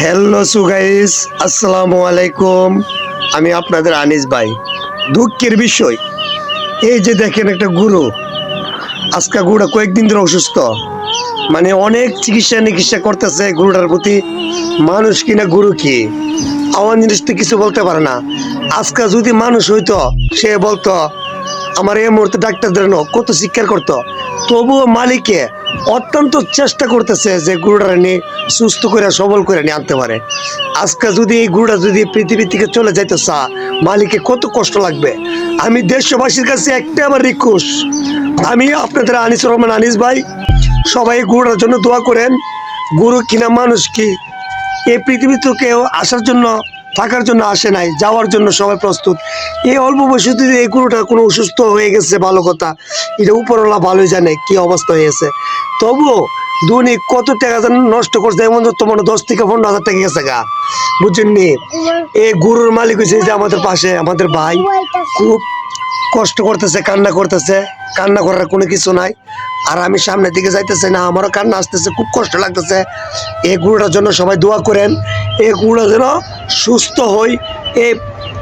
Hello guys, আসসালামু আলাইকুম। আমি আপনাদের আনিস ভাই। দুঃখের বিষয় এই যে দেখেন একটা গরু, আজকে গরুটা কয়েকদিন ধরে অসুস্থ, মানে অনেক চিকিৎসা করতেছে গরুটার প্রতি। মানুষ কিনা গরু কি আমার জিনিস তো কিছু বলতে পারে না। আজকে যদি মানুষ হইতো, সে বলতো আমার এই মুহূর্তে ডাক্তার দেখানো কত শিক্ষার করতো। তবুও মালিকে অত্যন্ত চেষ্টা করতেছে যে গরুটা নিয়ে সুস্থ করে সবল করে নিয়ে আনতে পারে। আজকে যদি এই গরুটা যদি পৃথিবী থেকে চলে যাইতো মালিকে কত কষ্ট লাগবে। আমি দেশবাসীর কাছে একটা আবার রিকোয়েস্ট, আমি আপনাদের আনিসুর রহমান আনিস ভাই, সবাই গরুটার জন্য দোয়া করেন। গরু কিনা মানুষ কি এই পৃথিবীতে কেউ আসার জন্য থাকার জন্য আসে নাই, যাওয়ার জন্য সবাই প্রস্তুত। এই অল্প বয়সে যদি এই গরুটা কোনো অসুস্থ হয়ে গেছে ভালো কথা, এটা উপরওয়ালা ভালোই জানে কি অবস্থা হয়েছে। তবুও দুনি কত টাকা যেন নষ্ট করছে, এমন তোমার 10 থেকে 15 হাজার টাকা গেছে গা, বুঝছেন নি। এই গরুর মালিক হয়েছে যে আমাদের পাশে আমাদের ভাই, খুব কষ্ট করতেছে, কান্না করতেছে। কান্না করার কোনো কিছু নাই। আর আমি সামনের দিকে যাইতেছি না, আমারও কান্না আসতেছে, খুব কষ্ট লাগতেছে। এই গরুটার জন্য সবাই দোয়া করেন, এই গরুটা যেন সুস্থ হই, এই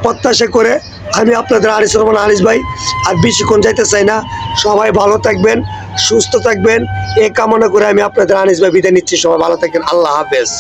প্রত্যাশা করে আমি আপনাদের আনিসুর রহমান আনিস ভাই আর বেশিক্ষণ যাইতে চাই না। সবাই ভালো থাকবেন, সুস্থ থাকবেন, এই কামনা করে আমি আপনাদের আনিস ভাই বিদায় নিচ্ছি। সবাই ভালো থাকবেন, আল্লাহ হাফেজ।